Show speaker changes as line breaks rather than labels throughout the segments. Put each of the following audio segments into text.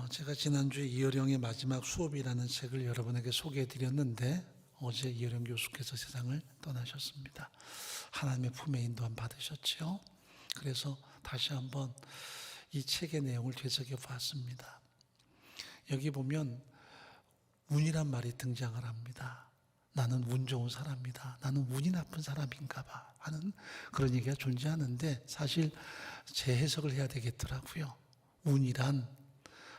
제가 지난주에 이어령의 마지막 수업이라는 책을 여러분에게 소개해 드렸는데 어제 이어령 교수께서 세상을 떠나셨습니다. 하나님의 품에 인도함 받으셨죠. 그래서 다시 한번 이 책의 내용을 되새겨 봤습니다. 여기 보면 운이란 말이 등장을 합니다. 나는 운 좋은 사람이다. 나는 운이 나쁜 사람인가 봐 하는 그런 얘기가 존재하는데 사실 재해석을 해야 되겠더라고요. 운이란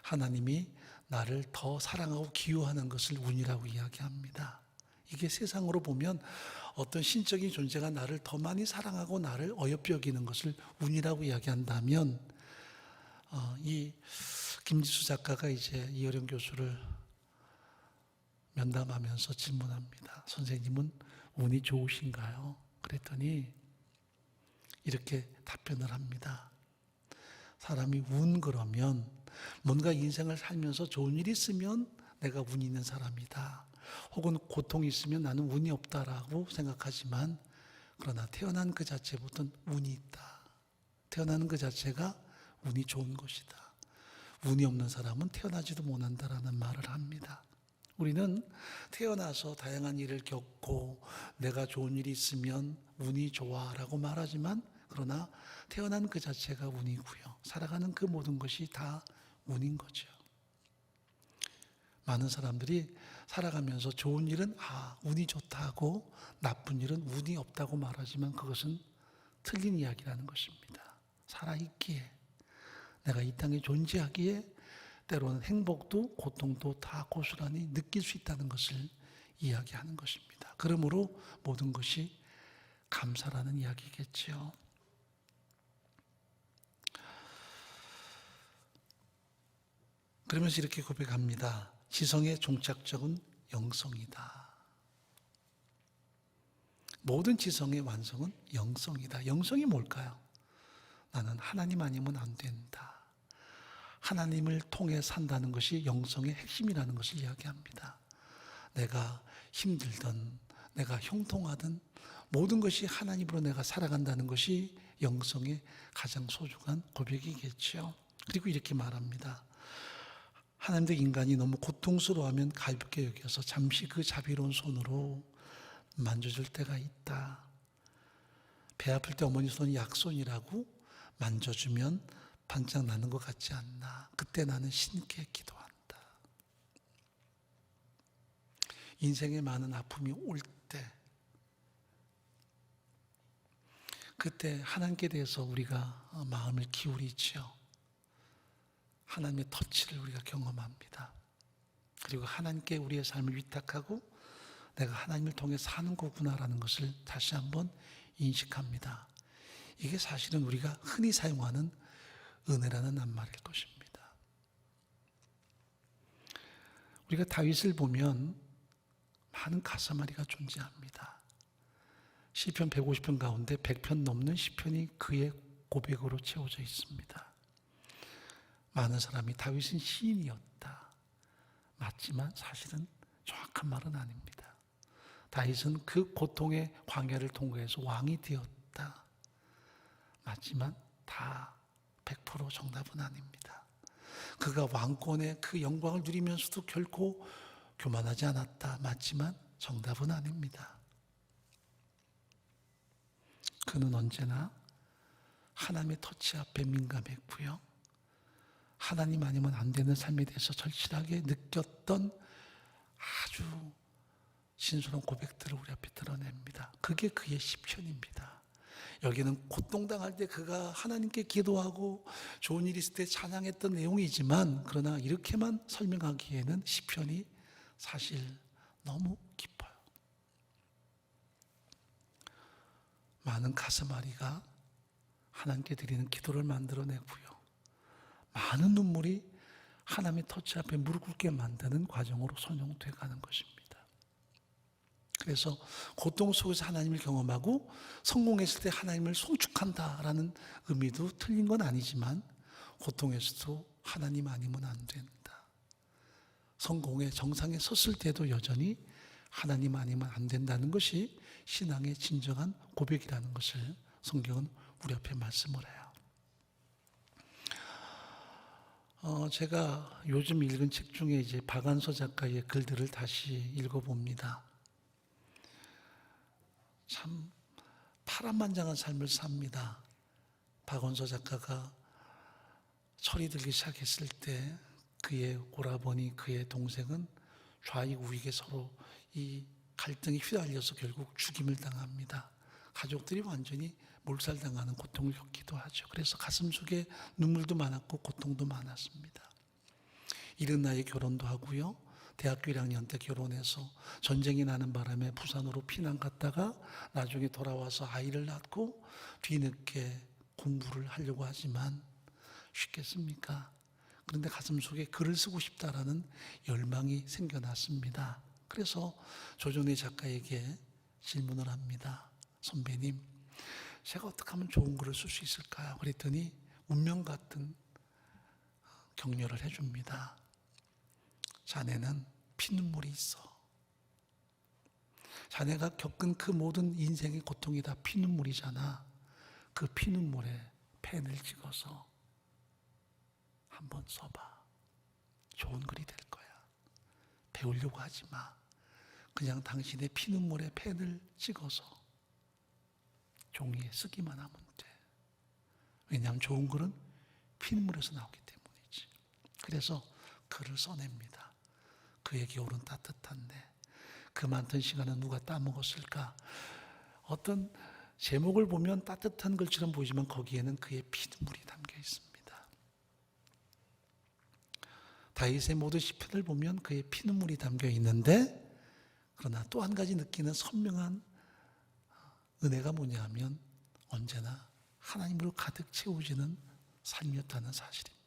하나님이 나를 더 사랑하고 기여하는 것을 운이라고 이야기합니다. 이게 세상으로 보면 어떤 신적인 존재가 나를 더 많이 사랑하고 나를 어여삐 여기는 것을 운이라고 이야기한다면 이 김지수 작가가 이제 이어령 교수를 면담하면서 질문합니다. 선생님은 운이 좋으신가요? 그랬더니 이렇게 답변을 합니다. 사람이 운 그러면 뭔가 인생을 살면서 좋은 일이 있으면 내가 운이 있는 사람이다. 혹은 고통이 있으면 나는 운이 없다라고 생각하지만 그러나 태어난 그 자체부터는 운이 있다. 태어나는 그 자체가 운이 좋은 것이다. 운이 없는 사람은 태어나지도 못한다라는 말을 합니다. 우리는 태어나서 다양한 일을 겪고 내가 좋은 일이 있으면 운이 좋아라고 말하지만 그러나 태어난 그 자체가 운이고요. 살아가는 그 모든 것이 다 운인 거죠. 많은 사람들이 살아가면서 좋은 일은 운이 좋다고 나쁜 일은 운이 없다고 말하지만 그것은 틀린 이야기라는 것입니다. 살아있기에 내가 이 땅에 존재하기에 때로는 행복도 고통도 다 고스란히 느낄 수 있다는 것을 이야기하는 것입니다. 그러므로 모든 것이 감사라는 이야기겠죠. 그러면서 이렇게 고백합니다. 지성의 종착적은 영성이다. 모든 지성의 완성은 영성이다. 영성이 뭘까요? 나는 하나님 아니면 안 된다. 하나님을 통해 산다는 것이 영성의 핵심이라는 것을 이야기합니다. 내가 힘들든 내가 형통하든 모든 것이 하나님으로 내가 살아간다는 것이 영성의 가장 소중한 고백이겠죠. 그리고 이렇게 말합니다. 하나님도 인간이 너무 고통스러워하면 가볍게 여겨서 잠시 그 자비로운 손으로 만져줄 때가 있다. 배 아플 때 어머니 손이 약손이라고 만져주면 반짝 나는 것 같지 않나. 그때 나는 신께 기도한다. 인생에 많은 아픔이 올 때 그때 하나님께 대해서 우리가 마음을 기울이죠. 하나님의 터치를 우리가 경험합니다. 그리고 하나님께 우리의 삶을 위탁하고 내가 하나님을 통해 사는 거구나라는 것을 다시 한번 인식합니다. 이게 사실은 우리가 흔히 사용하는 은혜라는 낱말일 것입니다. 우리가 다윗을 보면 많은 가사마리가 존재합니다. 시편 150편 가운데 100편 넘는 시편이 그의 고백으로 채워져 있습니다. 많은 사람이 다윗은 시인이었다. 맞지만 사실은 정확한 말은 아닙니다. 다윗은 그 고통의 광야를 통과해서 왕이 되었다. 맞지만 다 100% 정답은 아닙니다. 그가 왕권의 그 영광을 누리면서도 결코 교만하지 않았다. 맞지만 정답은 아닙니다. 그는 언제나 하나님의 터치 앞에 민감했고요. 하나님 아니면 안 되는 삶에 대해서 절실하게 느꼈던 아주 진솔한 고백들을 우리 앞에 드러냅니다. 그게 그의 시편입니다. 여기는 고통당할 때 그가 하나님께 기도하고 좋은 일이 있을 때 찬양했던 내용이지만 그러나 이렇게만 설명하기에는 시편이 사실 너무 깊어요. 많은 가슴앓이가 하나님께 드리는 기도를 만들어내고요. 많은 눈물이 하나님의 터치 앞에 무릎 꿇게 만드는 과정으로 선용돼 가는 것입니다. 그래서 고통 속에서 하나님을 경험하고 성공했을 때 하나님을 송축한다라는 의미도 틀린 건 아니지만 고통에서도 하나님 아니면 안 된다. 성공의 정상에 섰을 때도 여전히 하나님 아니면 안 된다는 것이 신앙의 진정한 고백이라는 것을 성경은 우리 앞에 말씀을 해요. 제가 요즘 읽은 책 중에 이제 박완서 작가의 글들을 다시 읽어봅니다. 참 파란만장한 삶을 삽니다. 박완서 작가가 철이 들기 시작했을 때 그의 오라버니, 그의 동생은 좌익우익에 서로 이 갈등이 휘날려서 결국 죽임을 당합니다. 가족들이 완전히 몰살당하는 고통을 겪기도 하죠. 그래서 가슴속에 눈물도 많았고 고통도 많았습니다. 이른 나이에 결혼도 하고요. 대학교 1학년 때 결혼해서 전쟁이 나는 바람에 부산으로 피난 갔다가 나중에 돌아와서 아이를 낳고 뒤늦게 공부를 하려고 하지만 쉽겠습니까? 그런데 가슴속에 글을 쓰고 싶다라는 열망이 생겨났습니다. 그래서 조정래 작가에게 질문을 합니다. 선배님, 제가 어떻게 하면 좋은 글을 쓸 수 있을까요? 그랬더니 운명 같은 격려를 해줍니다. 자네는 피눈물이 있어. 자네가 겪은 그 모든 인생의 고통이 다 피눈물이잖아. 그 피눈물에 펜을 찍어서 한번 써봐. 좋은 글이 될 거야. 배우려고 하지 마. 그냥 당신의 피눈물에 펜을 찍어서 종이에 쓰기만 하면 돼. 왜냐하면 좋은 글은 피눈물에서 나오기 때문이지. 그래서 글을 써냅니다. 그의 겨울은 따뜻한데 그 많던 시간은 누가 따먹었을까? 어떤 제목을 보면 따뜻한 글처럼 보이지만 거기에는 그의 피눈물이 담겨 있습니다. 다윗의 모든 시편을 보면 그의 피눈물이 담겨 있는데, 그러나 또 한 가지 느끼는 선명한 은혜가 뭐냐 하면 언제나 하나님으로 가득 채워지는 삶이었다는 사실입니다.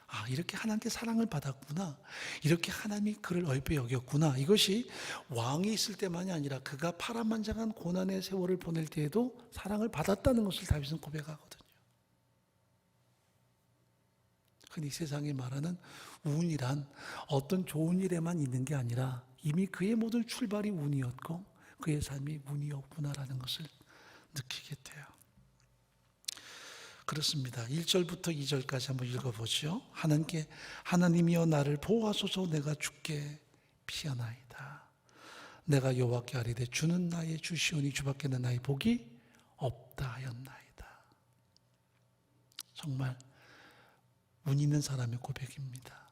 아, 이렇게 하나님께 사랑을 받았구나. 이렇게 하나님이 그를 얼핏 여겼구나. 이것이 왕이 있을 때만이 아니라 그가 파란만장한 고난의 세월을 보낼 때에도 사랑을 받았다는 것을 다윗은 고백하거든요. 흔히 세상이 말하는 운이란 어떤 좋은 일에만 있는 게 아니라 이미 그의 모든 출발이 운이었고 그의 삶이 운이었구나라는 것을 느끼게 돼요. 그렇습니다. 1절부터 2절까지 한번 읽어보죠. 하나님이여 나를 보호하소서. 내가 주께 피하나이다. 내가 여호와께 아뢰되 주는 나의 주시오니 주밖에는 나의 복이 없다 하였나이다. 정말 운 있는 사람의 고백입니다.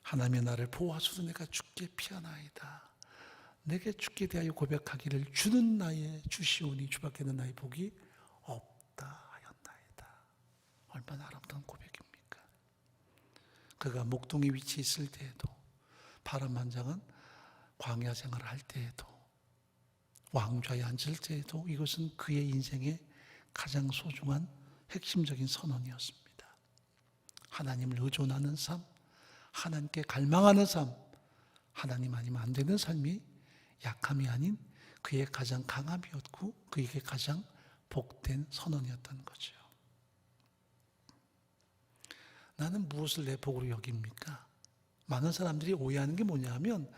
하나님의 나를 보호하소서. 내가 주께 피하나이다. 내게 주께 대하여 고백하기를 주는 나의 주시오니 주밖에는 나의 복이 없다 하였나이다. 얼마나 아름다운 고백입니까? 그가 목동에 위치해 있을 때에도, 파란만장한 광야 생활을 할 때에도, 왕좌에 앉을 때에도 이것은 그의 인생의 가장 소중한 핵심적인 선언이었습니다. 하나님을 의존하는 삶, 하나님께 갈망하는 삶, 하나님 아니면 안 되는 삶이 약함이 아닌 그의 가장 강함이었고 그에게 가장 복된 선언이었던 거죠. 나는 무엇을 내 복으로 여깁니까? 많은 사람들이 오해하는 게 뭐냐 하면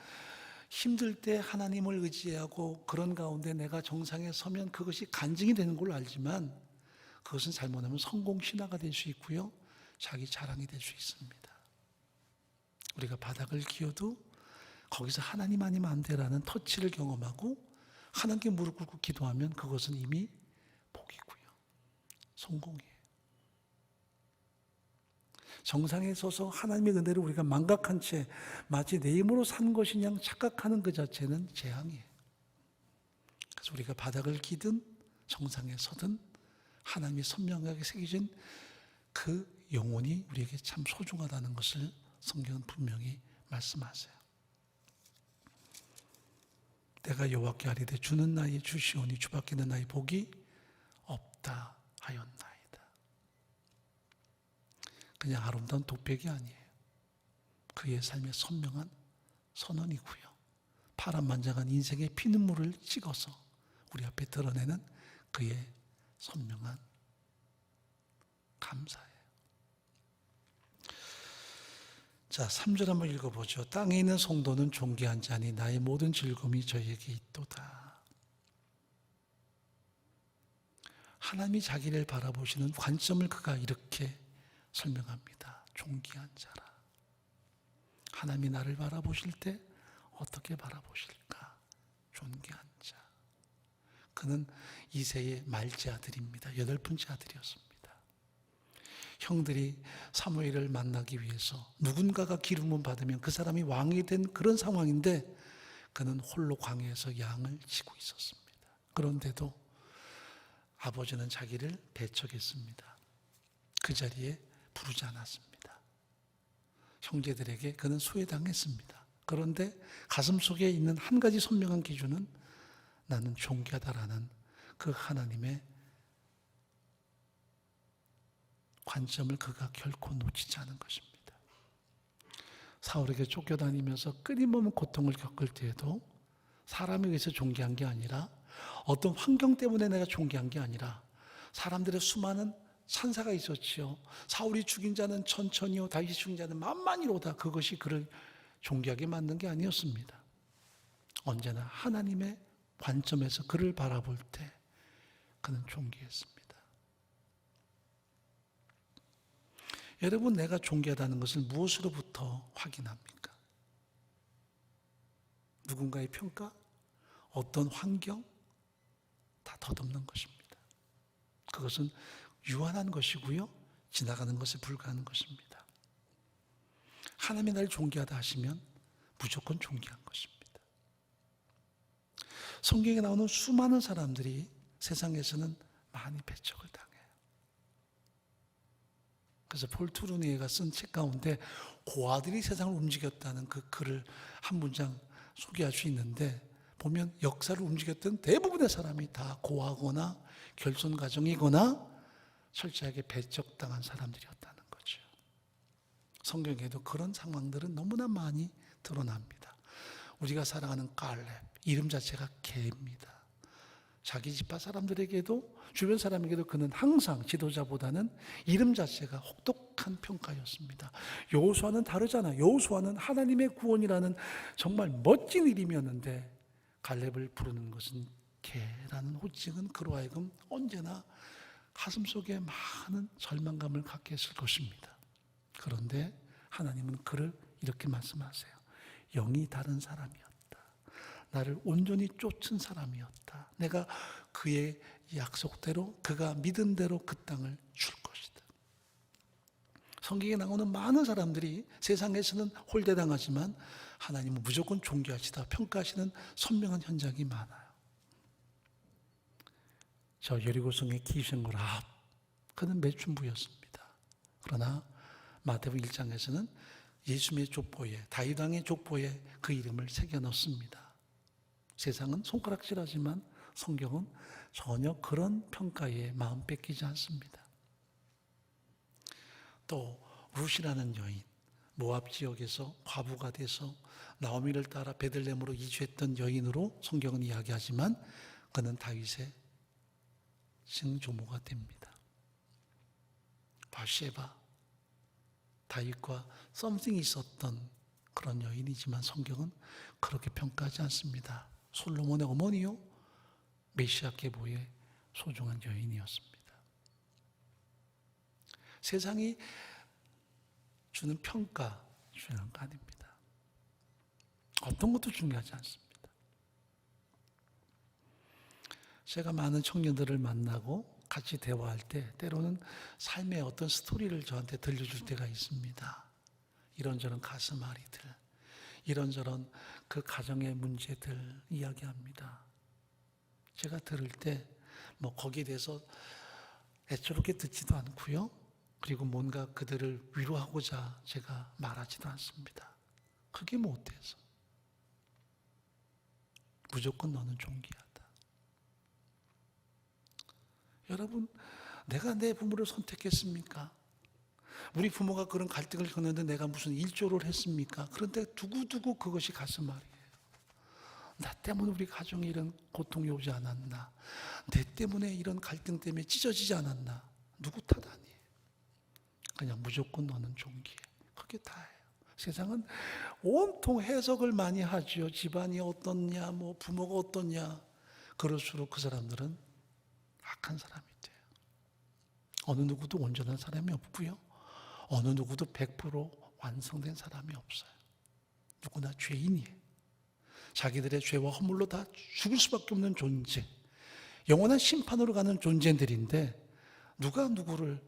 힘들 때 하나님을 의지하고 그런 가운데 내가 정상에 서면 그것이 간증이 되는 걸로 알지만 그것은 잘못하면 성공신화가 될 수 있고요, 자기 자랑이 될 수 있습니다. 우리가 바닥을 기어도 거기서 하나님 아니면 안 돼라는 터치를 경험하고 하나님께 무릎 꿇고 기도하면 그것은 이미 복이고요, 성공이에요. 정상에 서서 하나님의 은혜를 우리가 망각한 채 마치 내 힘으로 산 것이냐 착각하는 그 자체는 재앙이에요. 그래서 우리가 바닥을 기든 정상에 서든 하나님이 선명하게 새겨진 그 영혼이 우리에게 참 소중하다는 것을 성경은 분명히 말씀하세요. 내가 여호와께 아뢰되 주는 나의 주시오니 주밖에는 나의 복이 없다 하였나이다. 그냥 아름다운 독백이 아니에요. 그의 삶의 선명한 선언이고요, 파란만장한 인생의 피눈물을 찍어서 우리 앞에 드러내는 그의 선명한 감사예요. 자, 3절 한번 읽어보죠. 땅에 있는 성도는 존귀한 자니 나의 모든 즐거움이 저에게 있도다. 하나님이 자기를 바라보시는 관점을 그가 이렇게 설명합니다. 존귀한 자라. 하나님이 나를 바라보실 때 어떻게 바라보실까? 존귀한 자. 그는 이새의 말째 아들입니다. 8번째 아들이었습니다. 형들이 사무엘을 만나기 위해서 누군가가 기름을 받으면 그 사람이 왕이 된 그런 상황인데 그는 홀로 광야에서 양을 치고 있었습니다. 그런데도 아버지는 자기를 배척했습니다. 그 자리에 부르지 않았습니다. 형제들에게 그는 소외당했습니다. 그런데 가슴속에 있는 한 가지 선명한 기준은 나는 존귀하다라는 그 하나님의 관점을 그가 결코 놓치지 않은 것입니다. 사울에게 쫓겨다니면서 끊임없는 고통을 겪을 때에도 사람에 의해서 존귀한 게 아니라 어떤 환경 때문에 내가 존귀한 게 아니라 사람들의 수많은 찬사가 있었지요. 사울이 죽인 자는 천천히요 다윗이 죽인 자는 만만히로다. 그것이 그를 존귀하게 만든 게 아니었습니다. 언제나 하나님의 관점에서 그를 바라볼 때 그는 존귀했습니다. 여러분, 내가 존귀하다는 것을 무엇으로부터 확인합니까? 누군가의 평가? 어떤 환경? 다 덧없는 것입니다. 그것은 유한한 것이고요, 지나가는 것에 불과한 것입니다. 하나님이 나를 존귀하다 하시면 무조건 존귀한 것입니다. 성경에 나오는 수많은 사람들이 세상에서는 많이 배척을 당해요. 그래서 폴 투르니에가 쓴 책 가운데 고아들이 세상을 움직였다는 그 글을 한 문장 소개할 수 있는데, 보면 역사를 움직였던 대부분의 사람이 다 고아거나 결손 가정이거나 철저하게 배척당한 사람들이었다는 거죠. 성경에도 그런 상황들은 너무나 많이 드러납니다. 우리가 사랑하는 갈렙, 이름 자체가 개입니다. 자기 집안 사람들에게도 주변 사람에게도 그는 항상 지도자보다는 이름 자체가 혹독한 평가였습니다. 여호수아는 다르잖아. 여호수아는 하나님의 구원이라는 정말 멋진 이름이었는데 갈렙을 부르는 것은 개라는 호칭은 그로 하여금 언제나 가슴속에 많은 절망감을 갖게 했을 것입니다. 그런데 하나님은 그를 이렇게 말씀하세요. 영이 다른 사람이었다. 나를 온전히 쫓은 사람이었다. 내가 그의 약속대로, 그가 믿은 대로 그 땅을 줄 것이다. 성경에 나오는 많은 사람들이 세상에서는 홀대당하지만 하나님은 무조건 존귀하시다 평가하시는 선명한 현장이 많아요. 저 여리고성의 기생골 아합, 그는 매춘부였습니다. 그러나 마태복음 1장에서는 예수님의 족보에, 다윗 왕의 족보에 그 이름을 새겨 넣습니다. 세상은 손가락질하지만 성경은 전혀 그런 평가에 마음 뺏기지 않습니다. 또 룻이라는 여인, 모압 지역에서 과부가 돼서 나오미를 따라 베들레헴으로 이주했던 여인으로 성경은 이야기하지만 그는 다윗의 증조모가 됩니다. 바세바, 다윗과 썸씽이 있었던 그런 여인이지만 성경은 그렇게 평가하지 않습니다. 솔로몬의 어머니요, 메시아 계보의 소중한 여인이었습니다. 세상이 주는 평가 중요한 거 아닙니다. 어떤 것도 중요하지 않습니다. 제가 많은 청년들을 만나고 같이 대화할 때 때로는 삶의 어떤 스토리를 저한테 들려줄 때가 있습니다. 이런저런 가슴앓이들, 이런저런 그 가정의 문제들 이야기합니다. 제가 들을 때 뭐 거기에 대해서 애초롭게 듣지도 않고요, 그리고 뭔가 그들을 위로하고자 제가 말하지도 않습니다. 그게 뭐 어때서? 무조건 너는 존귀하다. 여러분, 내가 내 부모를 선택했습니까? 우리 부모가 그런 갈등을 겪는데 내가 무슨 일조를 했습니까? 그런데 두고두고 그것이 가슴앓이에요. 나 때문에 우리 가정에 이런 고통이 오지 않았나? 내 때문에 이런 갈등 때문에 찢어지지 않았나? 누구 탓 아니에요. 그냥 무조건 너는 존귀해. 그게 다예요. 세상은 온통 해석을 많이 하죠. 집안이 어떻냐, 뭐 부모가 어떻냐. 그럴수록 그 사람들은 악한 사람이 돼요. 어느 누구도 온전한 사람이 없고요. 어느 누구도 100% 완성된 사람이 없어요. 누구나 죄인이에요. 자기들의 죄와 허물로 다 죽을 수밖에 없는 존재, 영원한 심판으로 가는 존재들인데 누가 누구를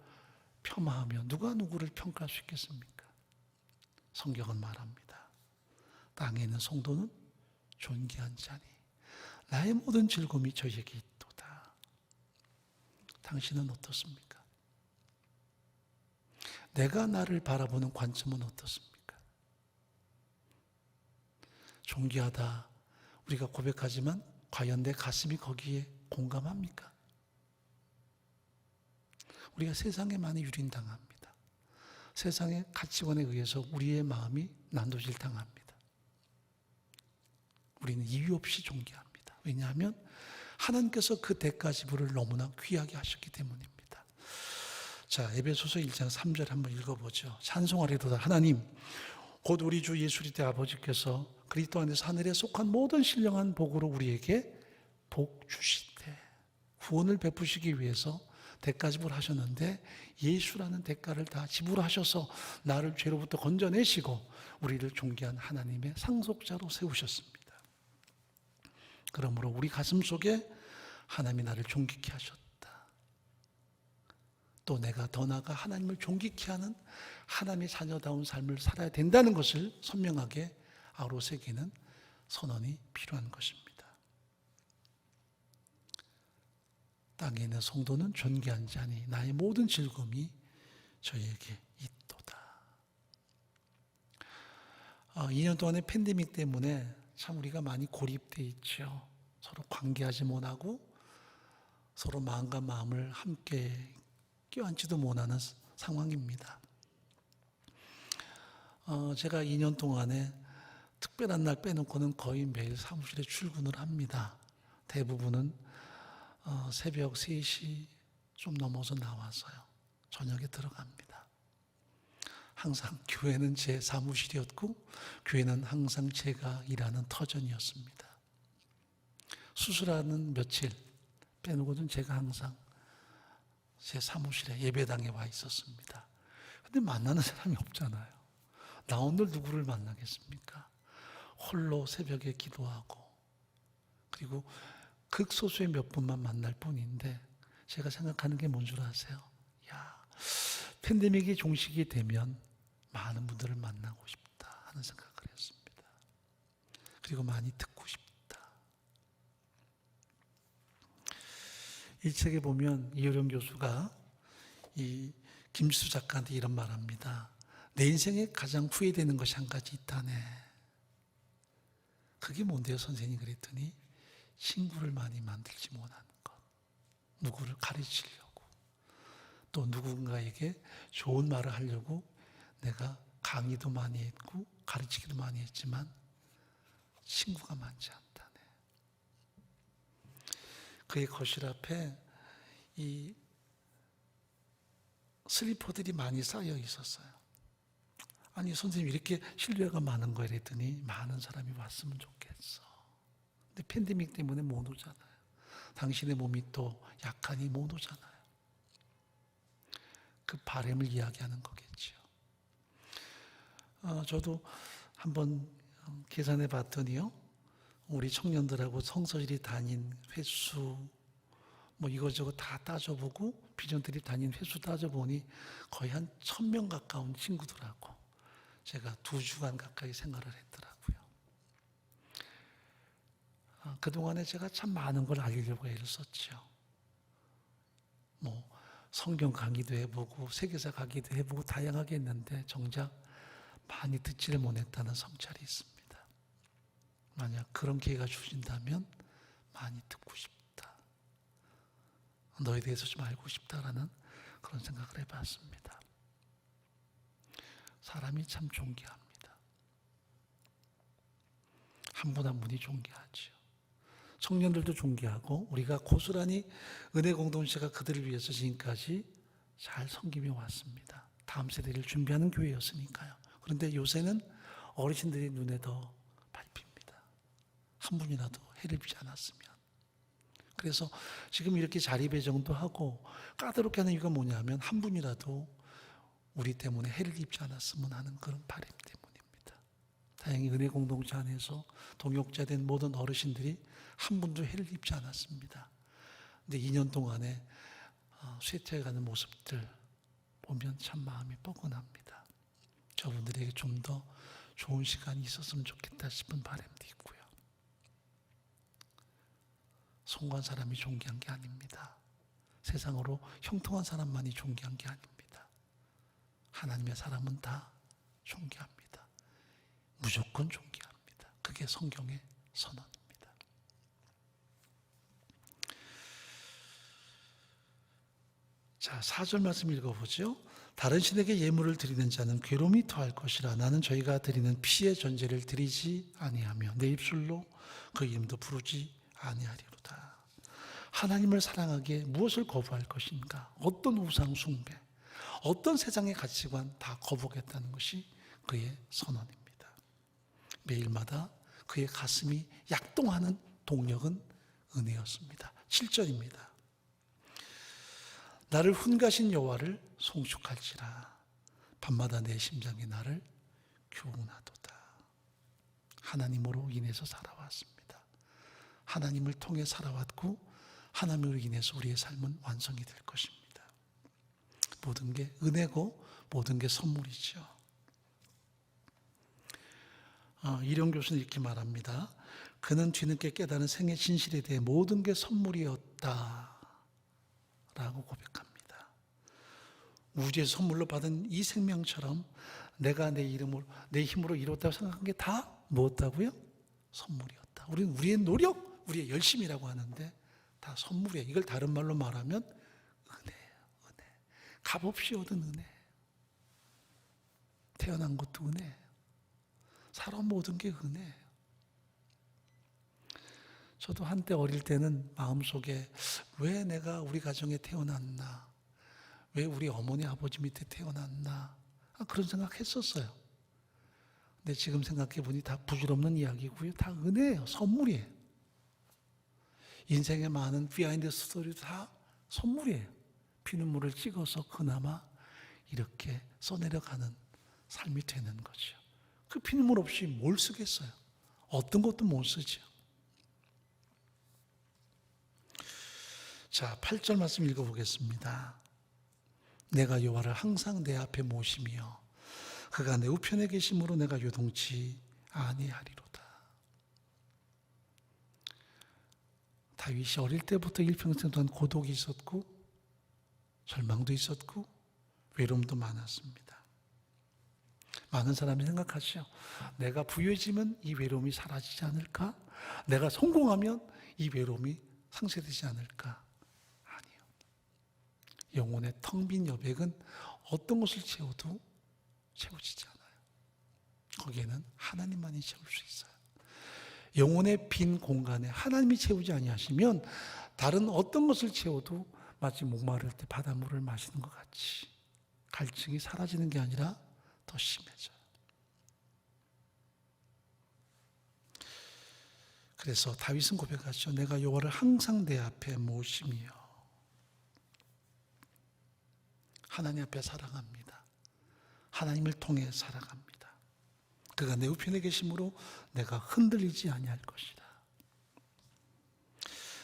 폄하하며 누가 누구를 평가할 수 있겠습니까? 성경은 말합니다. 땅에 있는 성도는 존귀한 자니 나의 모든 즐거움이 저에게 있도다. 당신은 어떻습니까? 내가 나를 바라보는 관점은 어떻습니까? 존귀하다 우리가 고백하지만 과연 내 가슴이 거기에 공감합니까? 우리가 세상에 많이 유린당합니다. 세상의 가치관에 의해서 우리의 마음이 난도질 당합니다. 우리는 이유 없이 존귀합니다. 왜냐하면 하나님께서 그 대가 지불을 너무나 귀하게 하셨기 때문입니다. 자, 에베소서 1장 3절 한번 읽어보죠. 찬송하리로다. 하나님 곧 우리 주 예수 그리스도의 아버지께서 그리스도 안에서 하늘에 속한 모든 신령한 복으로 우리에게 복 주시되, 구원을 베푸시기 위해서 대가 지불하셨는데 예수라는 대가를 다 지불하셔서 나를 죄로부터 건져내시고 우리를 존귀한 하나님의 상속자로 세우셨습니다. 그러므로 우리 가슴 속에 하나님이 나를 존귀케 하셨다. 또 내가 더 나아가 하나님을 존귀케 하는 하나님의 자녀다운 삶을 살아야 된다는 것을 선명하게 아우러새기는 선언이 필요한 것입니다. 땅에 있는 성도는 존귀한 자니 나의 모든 즐거움이 저에게 있도다. 2년 동안의 팬데믹 때문에 참 우리가 많이 고립되어 있죠. 서로 관계하지 못하고 서로 마음과 마음을 함께 껴안지도 못하는 상황입니다. 제가 2년 동안에 특별한 날 빼놓고는 거의 매일 사무실에 출근을 합니다. 대부분은 새벽 3시 좀 넘어서 나와서요. 저녁에 들어갑니다. 항상 교회는 제 사무실이었고 교회는 항상 제가 일하는 터전이었습니다. 수술하는 며칠 빼놓고는 제가 항상 제 사무실에 예배당에 와 있었습니다. 근데 만나는 사람이 없잖아요. 나 오늘 누구를 만나겠습니까? 홀로 새벽에 기도하고 그리고 극소수의 몇 분만 만날 뿐인데 제가 생각하는 게 뭔 줄 아세요? 팬데믹이 종식이 되면 많은 분들을 만나고 싶다 하는 생각을 했습니다. 그리고 많이 듣고 싶다. 이 책에 보면 이효령 교수가 이 김수 작가한테 이런 말 합니다. 내 인생에 가장 후회되는 것이 한 가지 있다네. 그게 뭔데요, 선생님? 그랬더니 친구를 많이 만들지 못하는 것. 누구를 가르치려고 또 누군가에게 좋은 말을 하려고 내가 강의도 많이 했고 가르치기도 많이 했지만 친구가 많지 않다네. 그의 거실 앞에 이 슬리퍼들이 많이 쌓여 있었어요. 아니 선생님 이렇게 신뢰가 많은 거야 이랬더니 많은 사람이 왔으면 좋겠어. 근데 팬데믹 때문에 못 오잖아요. 당신의 몸이 또 약하니 못 오잖아요. 그 바람을 이야기하는 거겠죠. 저도 한번 계산해 봤더니요. 우리 청년들하고 성서들이 다닌 횟수 뭐 이것저것 다 따져보고 비전들이 다닌 횟수 따져보니 거의 한 1000명 가까운 친구들하고 제가 2주간 가까이 생활을 했더라고요. 그동안에 제가 참 많은 걸 알리려고 애를 썼죠. 뭐 성경 강의도 해보고 세계사 강의도 해보고 다양하게 했는데 정작 많이 듣지를 못했다는 성찰이 있습니다. 만약 그런 기회가 주신다면 많이 듣고 싶다. 너에 대해서 좀 알고 싶다라는 그런 생각을 해봤습니다. 사람이 참 존귀합니다. 한 분 한 분이 존귀하죠. 청년들도 존귀하고 우리가 고스란히 은혜 공동체가 그들을 위해서 지금까지 잘 섬기며 왔습니다. 다음 세대를 준비하는 교회였으니까요. 그런데 요새는 어르신들이 눈에 더 밟힙니다. 한 분이라도 해를 비지 않았으면. 그래서 지금 이렇게 자리 배정도 하고 까다롭게 하는 이유가 뭐냐면 한 분이라도 우리 때문에 해를 입지 않았으면 하는 그런 바람 때문입니다. 다행히 은혜 공동체 안에서 동역자된 모든 어르신들이 한 분도 해를 입지 않았습니다. 근데 2년 동안에 쇠퇴해가는 모습들 보면 참 마음이 뻐근합니다. 저분들에게 좀 더 좋은 시간이 있었으면 좋겠다 싶은 바람도 있고요. 송구한 사람이 존귀한 게 아닙니다. 세상으로 형통한 사람만이 존귀한 게 아닙니다. 하나님의 사람은 다 존귀합니다. 무조건 존귀합니다. 그게 성경의 선언입니다. 자, 4절 말씀 읽어보죠. 다른 신에게 예물을 드리는 자는 괴로움이 더할 것이라. 나는 저희가 드리는 피의 전제를 드리지 아니하며 내 입술로 그 이름도 부르지 아니하리로다. 하나님을 사랑하기에 무엇을 거부할 것인가? 어떤 우상 숭배, 어떤 세상의 가치관 다 거부하겠다는 것이 그의 선언입니다. 매일마다 그의 가슴이 약동하는 동력은 은혜였습니다. 7절입니다. 나를 훈가신 여호와를 송축할지라. 밤마다 내 심장이 나를 교훈하도다. 하나님으로 인해서 살아왔습니다. 하나님을 통해 살아왔고 하나님으로 인해서 우리의 삶은 완성이 될 것입니다. 모든 게 은혜고 모든 게 선물이죠. 이령 교수는 이렇게 말합니다. 그는 뒤늦게 깨달은 생의 진실에 대해 모든 게 선물이었다 라고 고백합니다. 우주에서 선물로 받은 이 생명처럼 내가 내 힘으로 이뤘다고 생각한 게 다 무엇다고요? 선물이었다. 우리는 우리의 노력, 우리의 열심이라고 하는데 다 선물이에요. 이걸 다른 말로 말하면 은혜예요. 은혜. 값없이 얻은 은혜. 태어난 것도 은혜예요. 살아온 모든 게 은혜예요. 저도 한때 어릴 때는 마음속에 왜 내가 우리 가정에 태어났나, 왜 우리 어머니 아버지 밑에 태어났나, 그런 생각했었어요. 근데 지금 생각해 보니 다 부질없는 이야기고요. 다 은혜예요. 선물이에요. 인생의 많은 비하인드 스토리도 다 선물이에요. 피눈물을 찍어서 그나마 이렇게 써내려가는 삶이 되는 거죠. 그 피눈물 없이 뭘 쓰겠어요? 어떤 것도 못 쓰죠. 자, 8절 말씀 읽어보겠습니다. 내가 여호와를 항상 내 앞에 모시며 그가 내 우편에 계심으로 내가 요동치 아니하리로다. 다윗이 어릴 때부터 일평생 동안 고독이 있었고 절망도 있었고 외로움도 많았습니다. 많은 사람이 생각하죠. 내가 부유해지면 이 외로움이 사라지지 않을까? 내가 성공하면 이 외로움이 상쇄되지 않을까? 아니요. 영혼의 텅 빈 여백은 어떤 것을 채워도 채워지지 않아요. 거기에는 하나님만이 채울 수 있어요. 영혼의 빈 공간에 하나님이 채우지 아니하시면 다른 어떤 것을 채워도 마치 목마를 때 바닷물을 마시는 것 같이 갈증이 사라지는 게 아니라 더 심해져요. 그래서 다윗은 고백하죠. 내가 여호와를 항상 내 앞에 모시며 하나님 앞에 살아갑니다. 하나님을 통해 살아갑니다. 그가 내 우편에 계심으로 내가 흔들리지 아니할 것이다.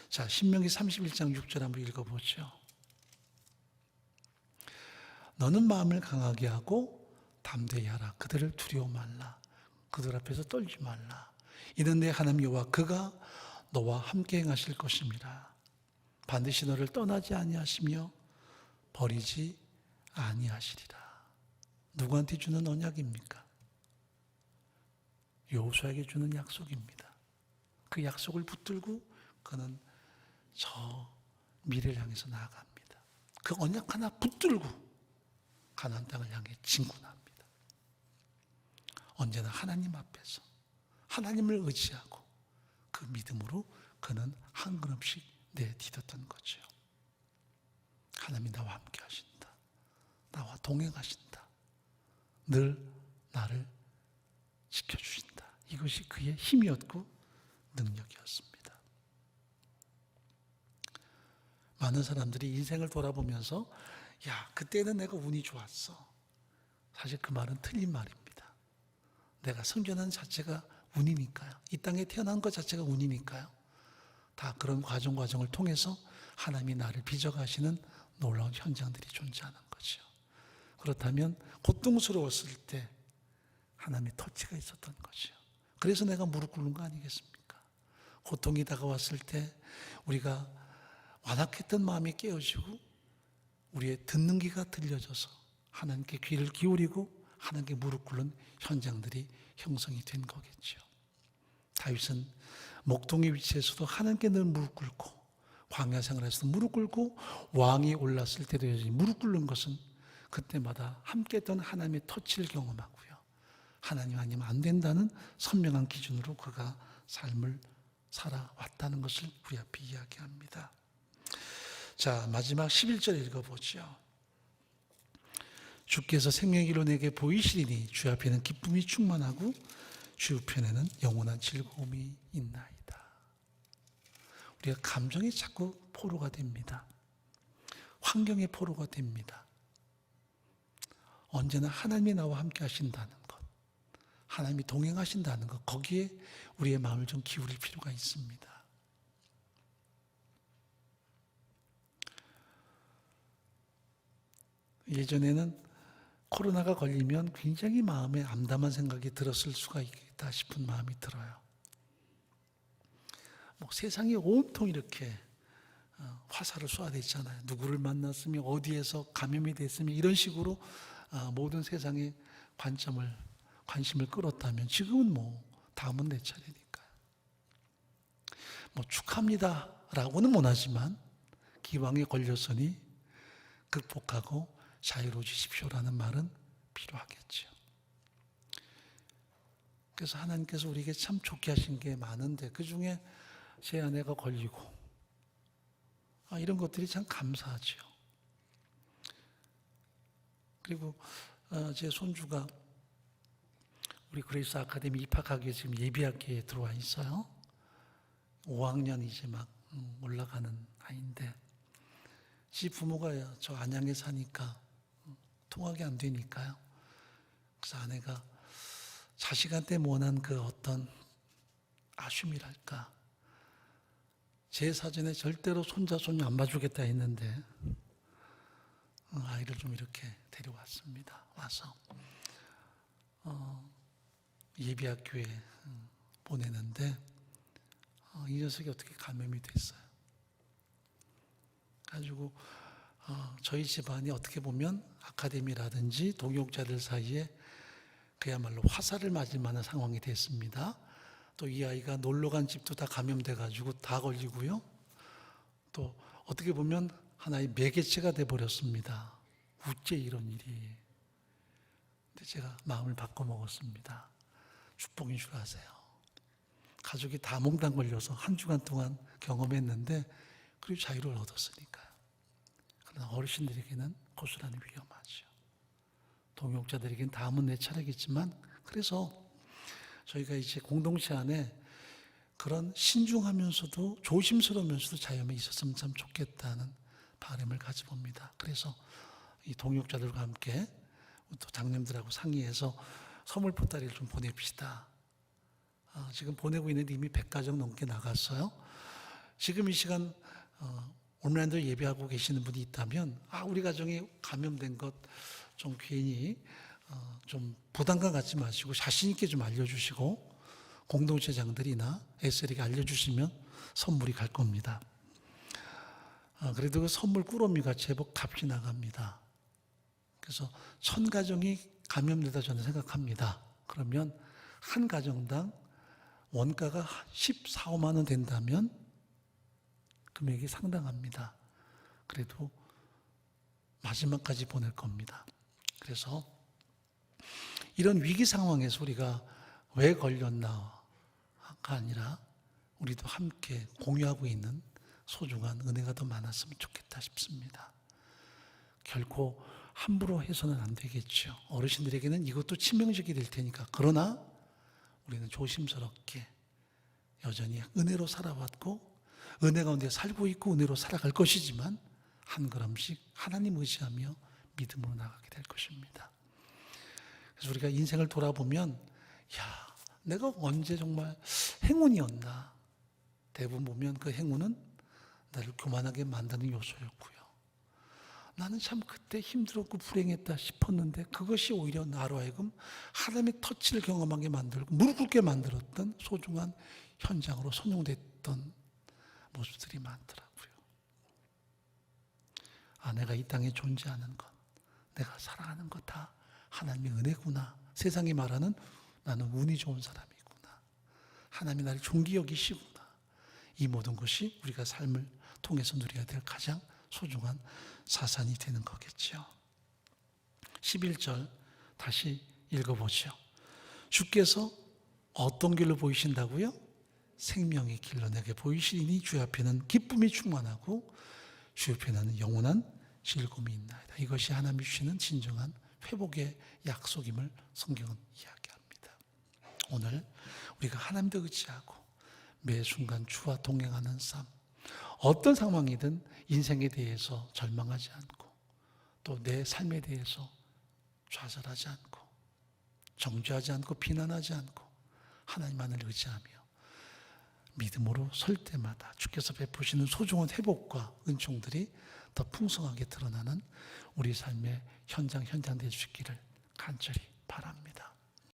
자, 신명기 31장 6절 한번 읽어보죠. 너는 마음을 강하게 하고 담대히 하라. 그들을 두려워 말라. 그들 앞에서 떨지 말라. 이는 내 하나님 여호와 그가 너와 함께 행하실 것임이라. 반드시 너를 떠나지 아니하시며 버리지 아니하시리라. 누구한테 주는 언약입니까? 여호수아에게 주는 약속입니다. 그 약속을 붙들고 그는 저 미래를 향해서 나아갑니다. 그 언약 하나 붙들고 가나안 땅을 향해 진군합니다. 언제나 하나님 앞에서 하나님을 의지하고 그 믿음으로 그는 한 걸음씩 내딛었던 거죠. 하나님이 나와 함께 하신다. 나와 동행하신다. 늘 나를 지켜주신다. 이것이 그의 힘이었고 능력이었습니다. 많은 사람들이 인생을 돌아보면서 야, 그때는 내가 운이 좋았어. 사실 그 말은 틀린 말입니다. 내가 성전하는 자체가 운이니까요. 이 땅에 태어난 것 자체가 운이니까요. 다 그런 과정을 통해서 하나님이 나를 빚어가시는 놀라운 현장들이 존재하는 거죠. 그렇다면 고통스러웠을 때 하나님의 터치가 있었던 거죠. 그래서 내가 무릎 꿇는 거 아니겠습니까? 고통이 다가왔을 때 우리가 완악했던 마음이 깨어지고 우리의 듣는 귀가 들려져서 하나님께 귀를 기울이고 하나님께 무릎 꿇는 현장들이 형성이 된 거겠죠. 다윗은 목동의 위치에서도 하나님께 늘 무릎 꿇고 광야 생활에서도 무릎 꿇고 왕이 올랐을 때도 여전히 무릎 꿇는 것은 그때마다 함께했던 하나님의 터치를 경험하고요. 하나님 아니면 안 된다는 선명한 기준으로 그가 삶을 살아왔다는 것을 우리 앞에 이야기합니다. 자, 마지막 11절 읽어보죠. 주께서 생명기로 내게 보이시리니 주 앞에는 기쁨이 충만하고 주 우편에는 영원한 즐거움이 있나이다. 우리가 감정이 자꾸 포로가 됩니다. 환경의 포로가 됩니다. 언제나 하나님이 나와 함께 하신다는 것, 하나님이 동행하신다는 것, 거기에 우리의 마음을 좀 기울일 필요가 있습니다. 예전에는 코로나가 걸리면 굉장히 마음에 암담한 생각이 들었을 수가 있겠다 싶은 마음이 들어요. 뭐 세상이 온통 이렇게 화살을 쏘아댔잖아요. 누구를 만났으면 어디에서 감염이 됐으면 이런 식으로 모든 세상의 관심을 끌었다면 지금은 뭐 다음은 내 차례니까요. 뭐 축하합니다 라고는 못하지만 기왕에 걸렸으니 극복하고 자유로워지십시오라는 말은 필요하겠죠. 그래서 하나님께서 우리에게 참 좋게 하신 게 많은데 그 중에 제 아내가 걸리고 이런 것들이 참 감사하죠. 그리고 제 손주가 우리 그레이스 아카데미 입학하기 위해 지금 예비학기에 들어와 있어요. 5학년 이제 막 올라가는 아이인데 지 부모가 저 안양에 사니까 통학이 안 되니까요. 그래서 아내가 자식한테 원한 그 어떤 아쉬움이랄까, 제 사전에 절대로 손자 손녀 안 봐주겠다 했는데 아이를 좀 이렇게 데려왔습니다. 와서 예비학교에 보내는데 이 녀석이 어떻게 감염이 됐어요. 가지고 저희 집안이 어떻게 보면 아카데미라든지 동역자들 사이에 그야말로 화살을 맞을 만한 상황이 됐습니다. 또 이 아이가 놀러 간 집도 다 감염돼 가지고 다 걸리고요. 또 어떻게 보면 하나의 매개체가 돼 버렸습니다. 어째 이런 일이. 근데 제가 마음을 바꿔 먹었습니다. 축복인 줄 아세요. 가족이 다 몽땅 걸려서 한 주간 동안 경험했는데 그리고 자유를 얻었으니까요. 그러나 어르신들에게는 고스란히 위험하죠. 동역자들에게는 다음은 내 차례겠지만, 그래서 저희가 이제 공동체 안에 그런 신중하면서도 조심스러우면서도 자유함이 있었으면 참 좋겠다는 바람을 가져봅니다. 그래서 이 동역자들과 함께 또 장님들하고 상의해서 선물 보따리를 좀 보냅시다. 지금 보내고 있는데 이미 100가정 넘게 나갔어요. 지금 이 시간 온라인으로 예배하고 계시는 분이 있다면 우리 가정이 감염된 것 좀 괜히 좀 부담감 갖지 마시고 자신 있게 좀 알려주시고 공동체장들이나 SL에게 알려주시면 선물이 갈 겁니다. 그래도 그 선물 꾸러미가 제법 값이 나갑니다. 그래서 1000가정이 감염되다 저는 생각합니다. 그러면 한 가정당 원가가 14, 5만 원 된다면 금액이 상당합니다. 그래도 마지막까지 보낼 겁니다. 그래서 이런 위기 상황에서 우리가 왜 걸렸나가 아니라 우리도 함께 공유하고 있는 소중한 은혜가 더 많았으면 좋겠다 싶습니다. 결코 함부로 해서는 안 되겠죠. 어르신들에게는 이것도 치명적이 될 테니까. 그러나 우리는 조심스럽게 여전히 은혜로 살아왔고 은혜 가운데 살고 있고 은혜로 살아갈 것이지만 한 걸음씩 하나님 의지하며 믿음으로 나가게 될 것입니다. 그래서 우리가 인생을 돌아보면 야, 내가 언제 정말 행운이었나. 대부분 보면 그 행운은 나를 교만하게 만드는 요소였고요. 나는 참 그때 힘들었고 불행했다 싶었는데 그것이 오히려 나로 하여금 하나님의 터치를 경험하게 만들고 무릎 꿇게 만들었던 소중한 현장으로 선용됐던 모습들이 많더라고요. 아, 내가 이 땅에 존재하는 것, 내가 살아가는 것 다 하나님의 은혜구나. 세상이 말하는 나는 운이 좋은 사람이구나. 하나님이 나를 존귀 여기시구나. 이 모든 것이 우리가 삶을 통해서 누려야 될 가장 소중한 사산이 되는 거겠죠. 11절 다시 읽어보죠. 주께서 어떤 길로 보이신다고요? 생명의 길로 내게 보이시니 주 앞에는 기쁨이 충만하고 주 옆에는 영원한 즐거움이 있나이다. 이것이 하나님이 주시는 진정한 회복의 약속임을 성경은 이야기합니다. 오늘 우리가 하나님도 의지하고 매 순간 주와 동행하는 삶, 어떤 상황이든 인생에 대해서 절망하지 않고 또 내 삶에 대해서 좌절하지 않고 정죄하지 않고 비난하지 않고 하나님만을 의지하며 믿음으로 설 때마다 주께서 베푸시는 소중한 회복과 은총들이 더 풍성하게 드러나는 우리 삶의 현장 될 수 있기를 간절히 바랍니다.